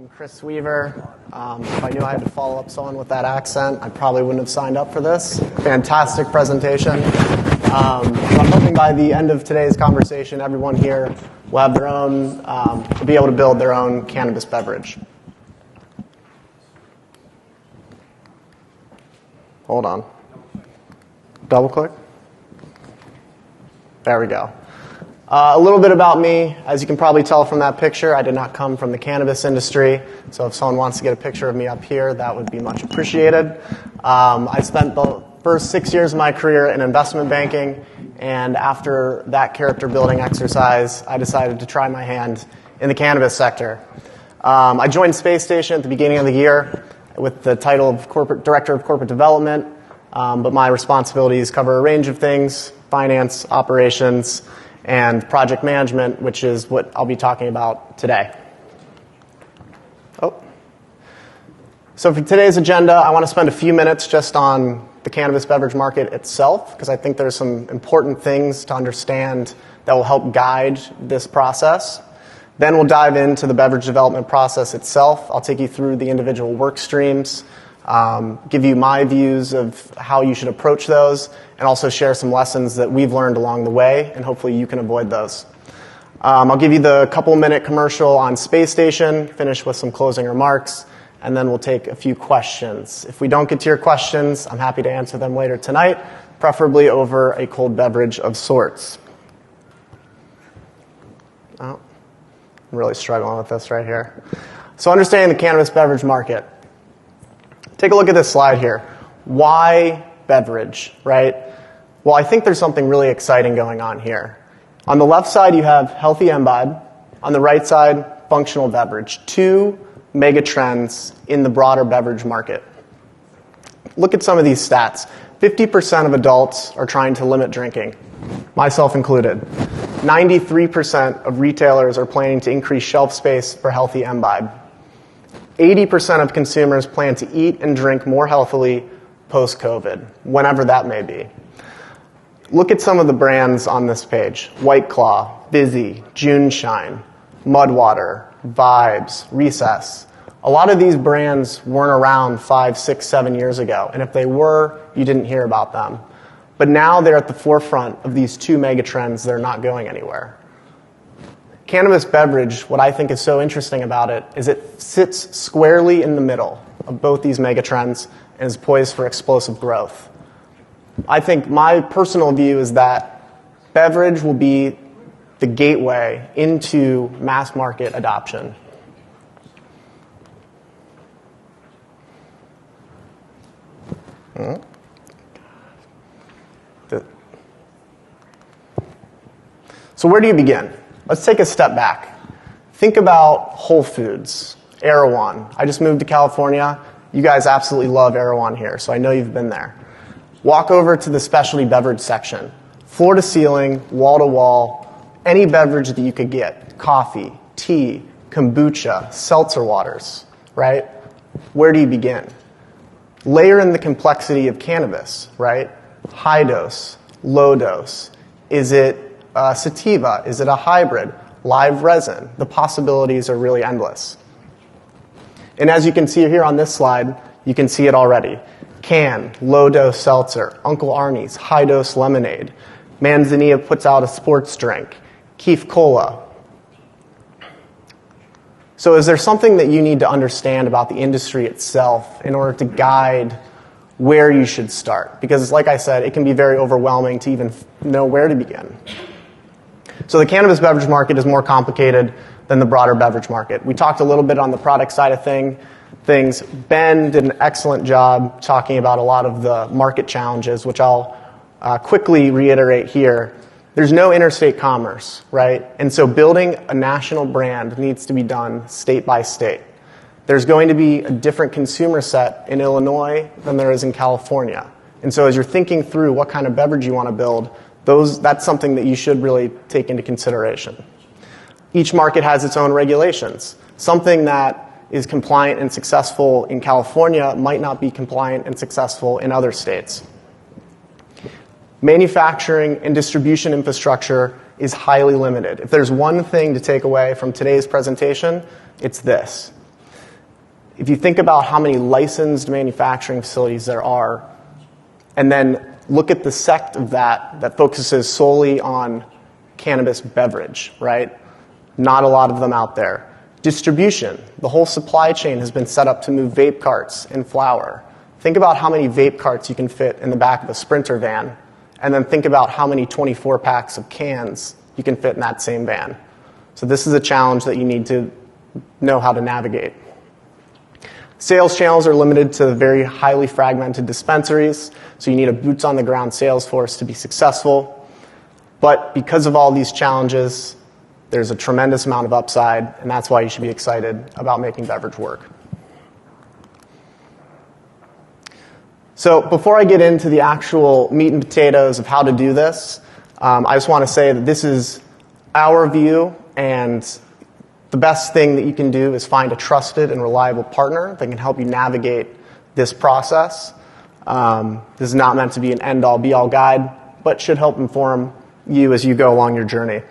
I'm Chris Weaver. If I knew I had to follow up someone with that accent, I probably wouldn't have signed up for this. Fantastic presentation. I'm hoping by the end of today's conversation, everyone here will have their own, be able to build their own cannabis beverage. Hold on. Double click. There we go. A little bit about me. As you can probably tell from that picture, I did not come from the cannabis industry. So if someone wants to get a picture of me up here, that would be much appreciated. I spent the first 6 years of my career in investment banking. And after that character building exercise, I decided to try my hand in the cannabis sector. I joined Spacestation at the beginning of the year with the title of Director of Corporate Development. But my responsibilities cover a range of things: finance, operations, and project management, which is what I'll be talking about today. So for today's agenda, I want to spend a few minutes just on the cannabis beverage market itself, because I think there's some important things to understand that will help guide this process. Then we'll dive into the beverage development process itself. I'll take you through the individual work streams, give you my views of how you should approach those, and also share some lessons that we've learned along the way, and hopefully you can avoid those. I'll give you the couple-minute commercial on Spacestation, finish with some closing remarks, and then we'll take a few questions. If we don't get to your questions, I'm happy to answer them later tonight, preferably over a cold beverage of sorts. Oh, I'm really struggling with this right here. So understanding the cannabis beverage market. Take a look at this slide here. Why beverage, right? Well, I think there's something really exciting going on here. On the left side, you have healthy imbibe. On the right side, functional beverage. Two mega trends in the broader beverage market. Look at some of these stats. 50% of adults are trying to limit drinking, myself included. 93% of retailers are planning to increase shelf space for healthy imbibe. 80% of consumers plan to eat and drink more healthily post-COVID, whenever that may be. Look at some of the brands on this page: White Claw, Vizzy, June Shine, Mudwater, Vibes, Recess. A lot of these brands weren't around 5, 6, 7 years ago, and if they were, you didn't hear about them. But now they're at the forefront of these two mega trends that are not going anywhere. Cannabis beverage, what I think is so interesting about it is it sits squarely in the middle of both these mega trends and is poised for explosive growth. I think my personal view is that beverage will be the gateway into mass market adoption. So where do you begin? Let's take a step back. Think about Whole Foods, Erewhon. I just moved to California. You guys absolutely love Erewhon here, so I know you've been there. Walk over to the specialty beverage section. Floor to ceiling, wall to wall, any beverage that you could get. Coffee, tea, kombucha, seltzer waters, right? Where do you begin? Layer in the complexity of cannabis, right? High dose, low dose. Is it sativa? Is it a hybrid? Live resin? The possibilities are really endless. And as you can see here on this slide, you can see it already. Can, low-dose seltzer, Uncle Arnie's, high-dose lemonade. Manzanilla puts out a sports drink. Keef Cola. So is there something that you need to understand about the industry itself in order to guide where you should start? Because like I said, it can be very overwhelming to even know where to begin. So the cannabis beverage market is more complicated than the broader beverage market. We talked a little bit on the product side of things. Ben did an excellent job talking about a lot of the market challenges, which I'll quickly reiterate here. There's no interstate commerce, right? And so building a national brand needs to be done state by state. there's going to be a different consumer set in Illinois than there is in California. And so as you're thinking through what kind of beverage you want to build, that's something that you should really take into consideration. Each market has its own regulations. Something that is compliant and successful in California might not be compliant and successful in other states. Manufacturing and distribution infrastructure is highly limited. If there's one thing to take away from today's presentation, it's this. If you think about how many licensed manufacturing facilities there are, and then look at the sect of that focuses solely on cannabis beverage, right? Not a lot of them out there. Distribution. The whole supply chain has been set up to move vape carts and flower. Think about how many vape carts you can fit in the back of a Sprinter van, and then think about how many 24 packs of cans you can fit in that same van. So this is a challenge that you need to know how to navigate. Sales channels are limited to very highly fragmented dispensaries, so you need a boots-on-the-ground sales force to be successful. But because of all these challenges, there's a tremendous amount of upside, and that's why you should be excited about making beverage work. So before I get into the actual meat and potatoes of how to do this, I just want to say that this is our view, and the best thing that you can do is find a trusted and reliable partner that can help you navigate this process. This is not meant to be an end-all, be-all guide, but should help inform you as you go along your journey.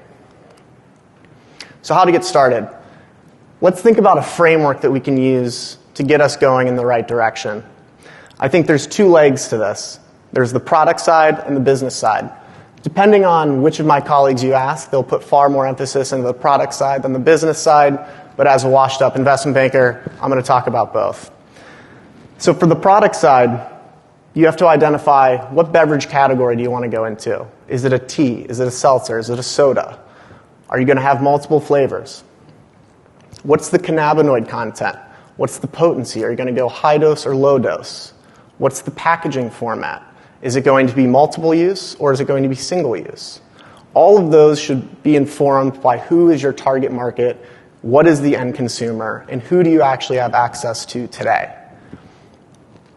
So how to get started? Let's think about a framework that we can use to get us going in the right direction. I think there's two legs to this. There's the product side and the business side. Depending on which of my colleagues you ask, they'll put far more emphasis into the product side than the business side, but as a washed-up investment banker, I'm going to talk about both. So for the product side, you have to identify what beverage category do you want to go into. Is it a tea? Is it a seltzer? Is it a soda? Are you going to have multiple flavors? What's the cannabinoid content? What's the potency? Are you going to go high dose or low dose? What's the packaging format? Is it going to be multiple use or is it going to be single use? All of those should be informed by who is your target market, what is the end consumer, and who do you actually have access to today.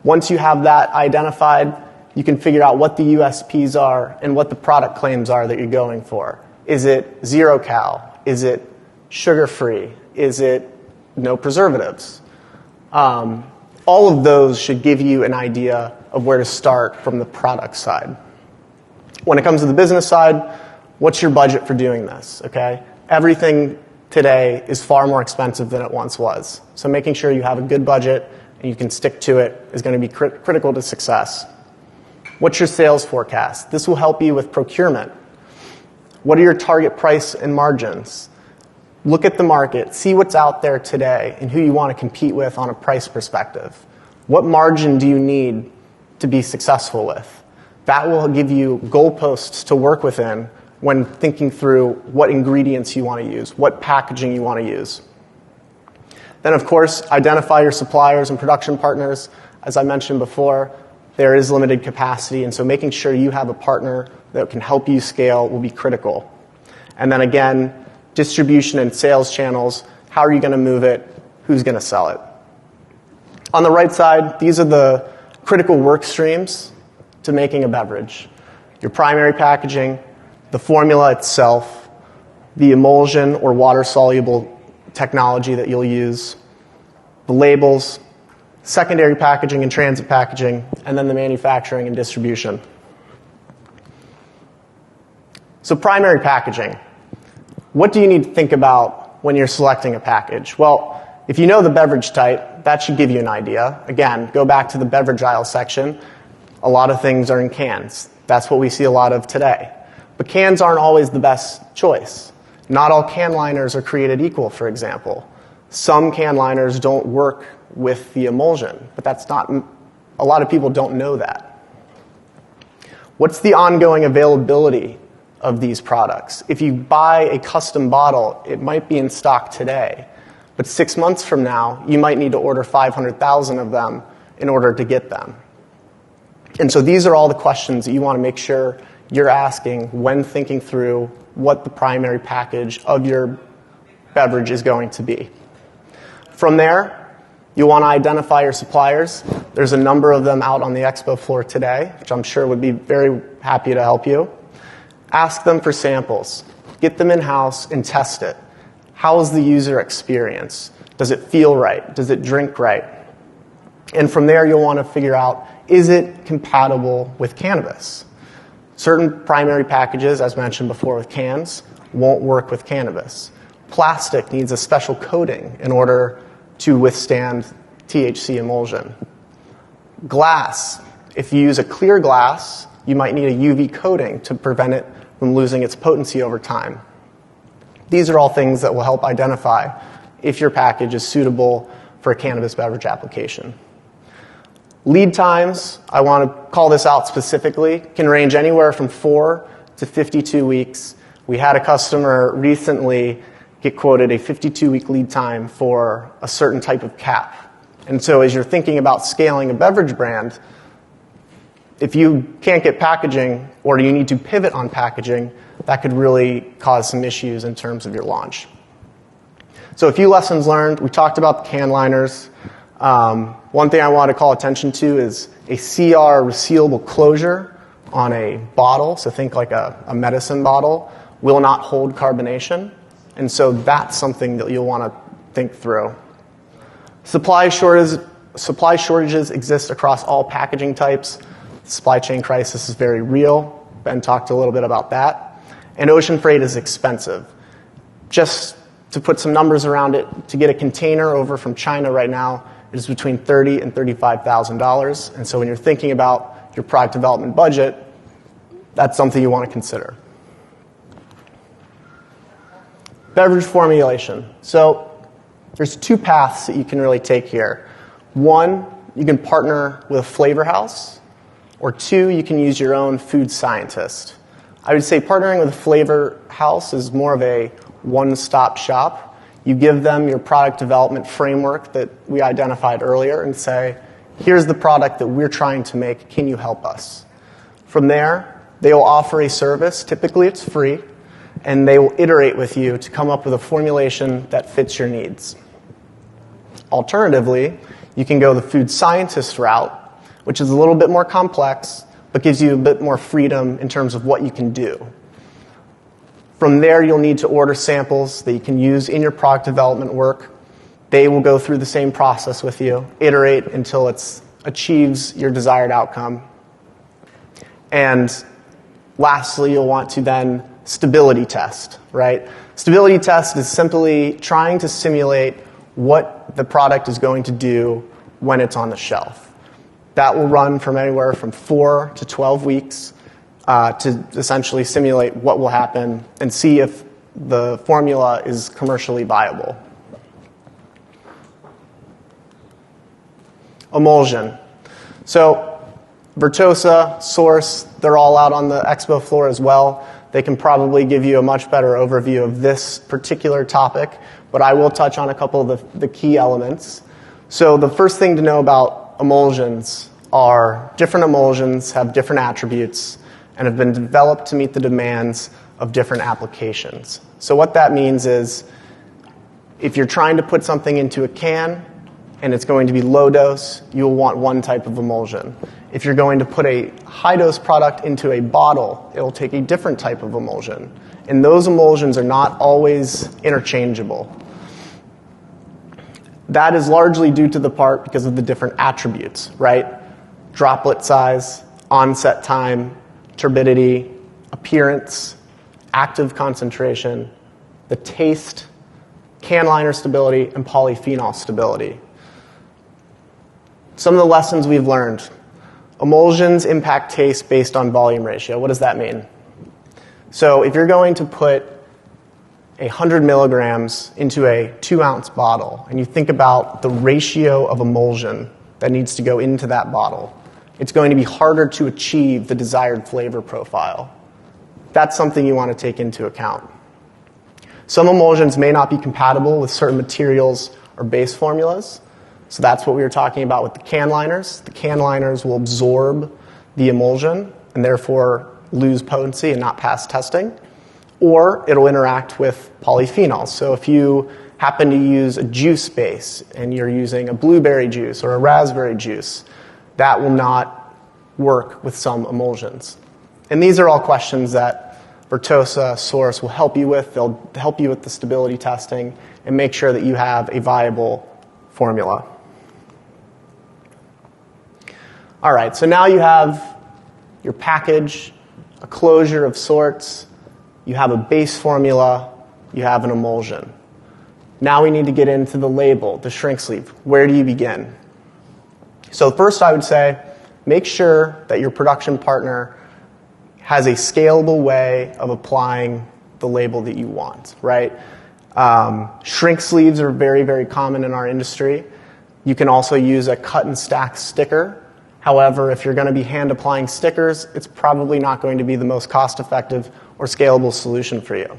Once you have that identified, you can figure out what the USPs are and what the product claims are that you're going for. Is it zero cal? Is it sugar-free? Is it no preservatives? All of those should give you an idea of where to start from the product side. When it comes to the business side, what's your budget for doing this? Okay? Everything today is far more expensive than it once was. So making sure you have a good budget and you can stick to it is going to be critical to success. What's your sales forecast? This will help you with procurement. What are your target price and margins? Look at the market, see what's out there today and who you want to compete with on a price perspective. What margin do you need to be successful with? That will give you goalposts to work within when thinking through what ingredients you want to use, what packaging you want to use. Then, of course, identify your suppliers and production partners. As I mentioned before, there is limited capacity, and so making sure you have a partner that can help you scale will be critical. And then again, distribution and sales channels. How are you going to move it? Who's going to sell it? On the right side, these are the critical work streams to making a beverage. Your primary packaging, the formula itself, the emulsion or water-soluble technology that you'll use, the labels, secondary packaging and transit packaging, and then the manufacturing and distribution. So primary packaging. What do you need to think about when you're selecting a package? Well, if you know the beverage type, that should give you an idea. Again, go back to the beverage aisle section. A lot of things are in cans. That's what we see a lot of today. But cans aren't always the best choice. Not all can liners are created equal, for example. Some can liners don't work with the emulsion, but that's not, a lot of people don't know that. What's the ongoing availability of these products? If you buy a custom bottle, it might be in stock today, but 6 months from now, you might need to order 500,000 of them in order to get them. And so these are all the questions that you want to make sure you're asking when thinking through what the primary package of your beverage is going to be. From there, You'll want to identify your suppliers. There's a number of them out on the expo floor today, which I'm sure would be very happy to help you. Ask them for samples. Get them in-house and test it. How is the user experience? Does it feel right? Does it drink right? And from there, you'll want to figure out, is it compatible with cannabis? Certain primary packages, as mentioned before with cans, won't work with cannabis. Plastic needs a special coating in order to withstand THC emulsion. Glass, if you use a clear glass, you might need a UV coating to prevent it from losing its potency over time. These are all things that will help identify if your package is suitable for a cannabis beverage application. Lead times, I want to call this out specifically, can range anywhere from 4 to 52 weeks. We had a customer recently get quoted a 52-week lead time for a certain type of cap. And so as you're thinking about scaling a beverage brand, if you can't get packaging or you need to pivot on packaging, that could really cause some issues in terms of your launch. So a few lessons learned. We talked about the can liners. One thing I want to call attention to is a CR resealable closure on a bottle, so think like a medicine bottle, will not hold carbonation. And so that's something that you'll want to think through. Supply shortages exist across all packaging types. The supply chain crisis is very real. Ben talked a little bit about that. And ocean freight is expensive. Just to put some numbers around it, to get a container over from China right now, it is between $30,000 and $35,000. And so when you're thinking about your product development budget, that's something you want to consider. Beverage formulation. So there's two paths that you can really take here. One, you can partner with a flavor house, or two, you can use your own food scientist. I would say partnering with a flavor house is more of a one-stop shop. You give them your product development framework that we identified earlier and say, here's the product that we're trying to make, can you help us? From there, they will offer a service, typically it's free, and they will iterate with you to come up with a formulation that fits your needs. Alternatively, you can go the food scientist route, which is a little bit more complex, but gives you a bit more freedom in terms of what you can do. From there, you'll need to order samples that you can use in your product development work. They will go through the same process with you, iterate until it achieves your desired outcome. And lastly, you'll want to then stability test, right? Stability test is simply trying to simulate what the product is going to do when it's on the shelf. That will run from anywhere from 4 to 12 weeks to essentially simulate what will happen and see if the formula is commercially viable. Emulsion. So Vertosa, Source, they're all out on the expo floor as well. They can probably give you a much better overview of this particular topic, but I will touch on a couple of the key elements. So the first thing to know about emulsions are different emulsions have different attributes and have been developed to meet the demands of different applications. So what that means is if you're trying to put something into a can and it's going to be low dose, you'll want one type of emulsion. If you're going to put a high dose product into a bottle, it'll take a different type of emulsion. And those emulsions are not always interchangeable. That is largely due to the part because of the different attributes, right? Droplet size, onset time, turbidity, appearance, active concentration, the taste, can liner stability, and polyphenol stability. Some of the lessons we've learned. Emulsions impact taste based on volume ratio. What does that mean? So if you're going to put 100 milligrams into a 2-ounce bottle, and you think about the ratio of emulsion that needs to go into that bottle, it's going to be harder to achieve the desired flavor profile. That's something you want to take into account. Some emulsions may not be compatible with certain materials or base formulas, so that's what we were talking about with the can liners. The can liners will absorb the emulsion and therefore lose potency and not pass testing, or it'll interact with polyphenols. So if you happen to use a juice base and you're using a blueberry juice or a raspberry juice, that will not work with some emulsions. And these are all questions that Vertosa Source will help you with. They'll help you with the stability testing and make sure that you have a viable formula. All right, so now you have your package, a closure of sorts, you have a base formula, you have an emulsion. Now we need to get into the label, the shrink sleeve. Where do you begin? So first I would say, make sure that your production partner has a scalable way of applying the label that you want, right? Shrink sleeves are very, very common in our industry. You can also use a cut and stack sticker. However, if you're going to be hand applying stickers, it's probably not going to be the most cost-effective or scalable solution for you.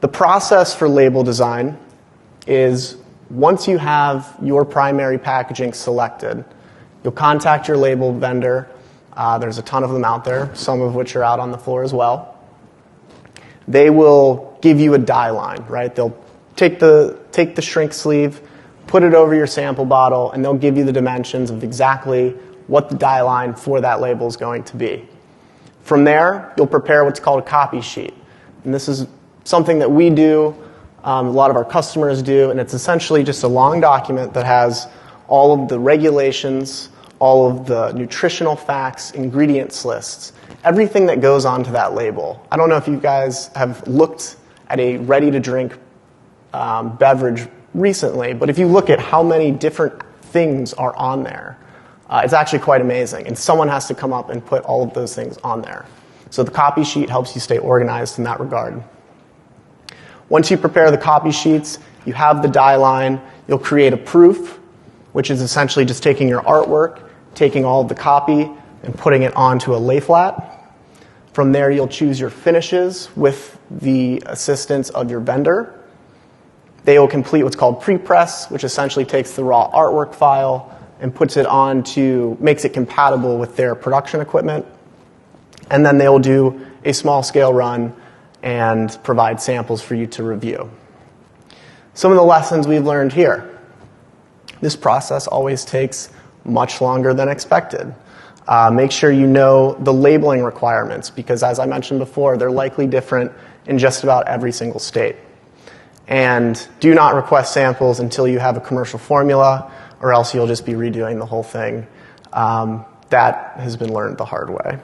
The process for label design is once you have your primary packaging selected, you'll contact your label vendor. There's a ton of them out there, some of which are out on the floor as well. They will give you a dye line, right? They'll take the shrink sleeve, put it over your sample bottle, and they'll give you the dimensions of exactly what the dye line for that label is going to be. From there, you'll prepare what's called a copy sheet. And this is something that we do, a lot of our customers do, and it's essentially just a long document that has all of the regulations, all of the nutritional facts, ingredients lists, everything that goes onto that label. I don't know if you guys have looked at a ready-to-drink beverage recently, but if you look at how many different things are on there, it's actually quite amazing, and someone has to come up and put all of those things on there. So the copy sheet helps you stay organized in that regard. Once you prepare the copy sheets, you have the dye line, you'll create a proof, which is essentially just taking your artwork, taking all of the copy, and putting it onto a lay flat. From there, you'll choose your finishes with the assistance of your vendor. They will complete what's called pre-press, which essentially takes the raw artwork file and puts it makes it compatible with their production equipment. And then they will do a small scale run and provide samples for you to review. Some of the lessons we've learned here. This process always takes much longer than expected. Make sure you know the labeling requirements because, as I mentioned before, they're likely different in just about every single state. And do not request samples until you have a commercial formula, or else you'll just be redoing the whole thing. That has been learned the hard way.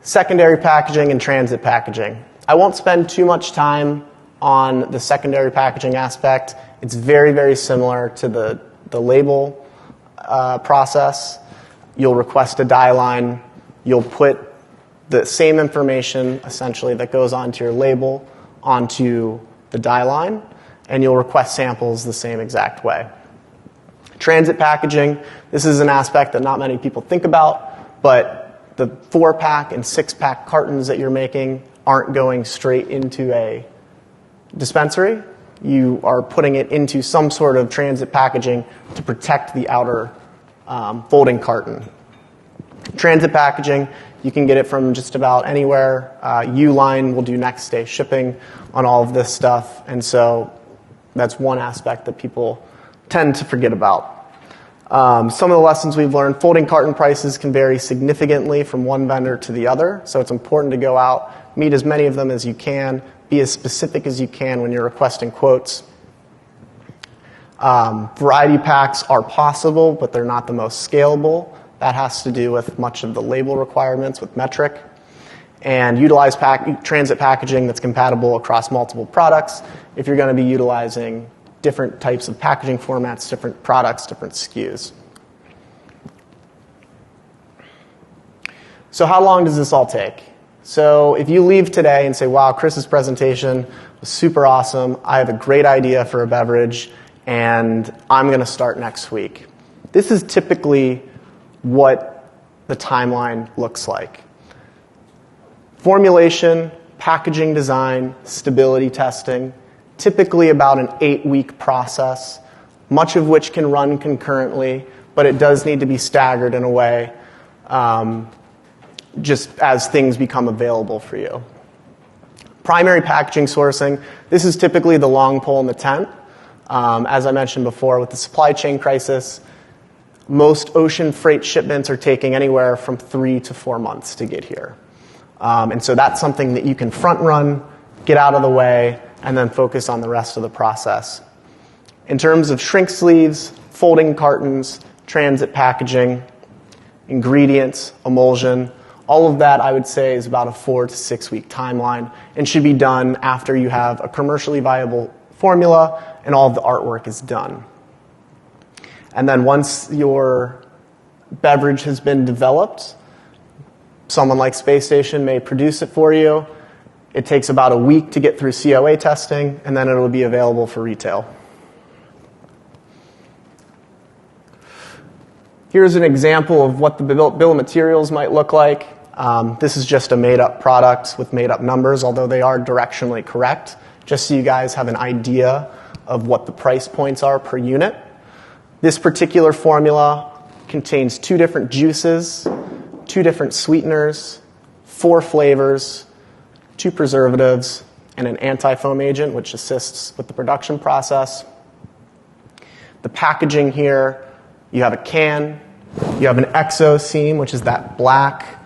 Secondary packaging and transit packaging. I won't spend too much time on the secondary packaging aspect. It's very, very similar to the label process. You'll request a dye line. You'll put the same information, essentially, that goes onto your label onto the dye line, and you'll request samples the same exact way. Transit packaging, this is an aspect that not many people think about, but the 4-pack and 6-pack cartons that you're making aren't going straight into a dispensary. You are putting it into some sort of transit packaging to protect the outer folding carton. Transit packaging, you can get it from just about anywhere. Uline will do next day shipping on all of this stuff, and so that's one aspect that people tend to forget about. Some of the lessons we've learned, folding carton prices can vary significantly from one vendor to the other, so it's important to go out, meet as many of them as you can, be as specific as you can when you're requesting quotes. Variety packs are possible, but they're not the most scalable. That has to do with much of the label requirements with metric. And utilize transit packaging that's compatible across multiple products if you're going to be utilizing different types of packaging formats, different products, different SKUs. So how long does this all take? So if you leave today and say, wow, Chris's presentation was super awesome, I have a great idea for a beverage, and I'm going to start next week. This is typically what the timeline looks like. Formulation, packaging design, stability testing, typically about an 8-week process, much of which can run concurrently, but it does need to be staggered in a way just as things become available for you. Primary packaging sourcing. This is typically the long pole in the tent. As I mentioned before, with the supply chain crisis, most ocean freight shipments are taking anywhere from 3 to 4 months to get here. And so that's something that you can front run, get out of the way, and then focus on the rest of the process. In terms of shrink sleeves, folding cartons, transit packaging, ingredients, emulsion, all of that I would say is about a 4 to 6 week timeline and should be done after you have a commercially viable formula and all of the artwork is done. And then once your beverage has been developed, someone like Spacestation may produce it for you. It takes about a week to get through COA testing, and then it'll be available for retail. Here's an example of what the bill of materials might look like. This is just a made-up product with made-up numbers, although they are directionally correct, just so you guys have an idea of what the price points are per unit. This particular formula contains 2 different juices, 2 different sweeteners, 4 flavors, 2 preservatives, and an anti-foam agent, which assists with the production process. The packaging here, you have a can, you have an exo seam, which is that black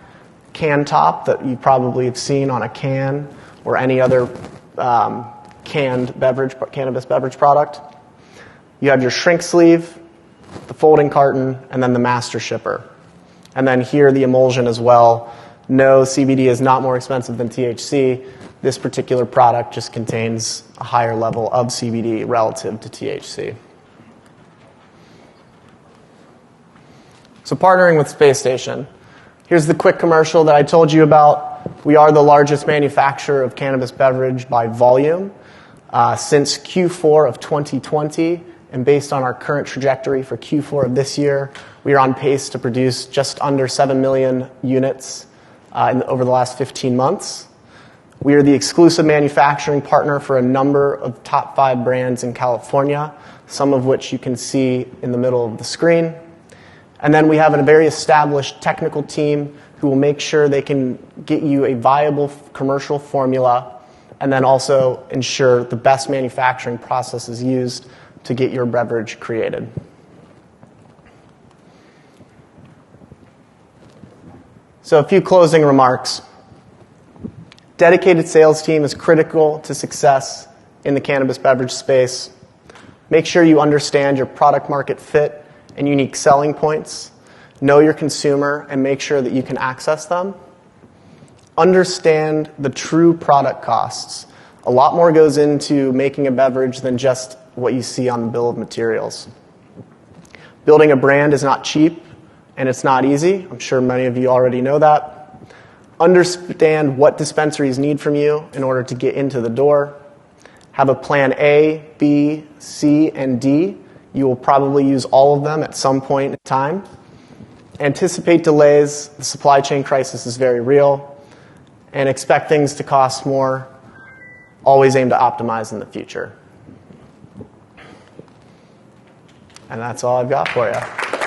can top that you probably have seen on a can or any other canned beverage, cannabis beverage product. You have your shrink sleeve, the folding carton, and then the master shipper. And then here the emulsion as well. No, CBD is not more expensive than THC. This particular product just contains a higher level of CBD relative to THC. So partnering with Spacestation. Here's the quick commercial that I told you about. We are the largest manufacturer of cannabis beverage by volume. Since Q4 of 2020, and based on our current trajectory for Q4 of this year, we are on pace to produce just under 7 million units over the last 15 months. We are the exclusive manufacturing partner for a number of top 5 brands in California, some of which you can see in the middle of the screen. And then we have a very established technical team who will make sure they can get you a viable commercial formula and then also ensure the best manufacturing process is used to get your beverage created. So a few closing remarks. Dedicated sales team is critical to success in the cannabis beverage space. Make sure you understand your product market fit and unique selling points. Know your consumer and make sure that you can access them. Understand the true product costs. A lot more goes into making a beverage than just what you see on the bill of materials. Building a brand is not cheap and it's not easy. I'm sure many of you already know that. Understand what dispensaries need from you in order to get into the door. Have a plan A, B, C, and D. You will probably use all of them at some point in time. Anticipate delays. The supply chain crisis is very real. And expect things to cost more. Always aim to optimize in the future. And that's all I've got for you.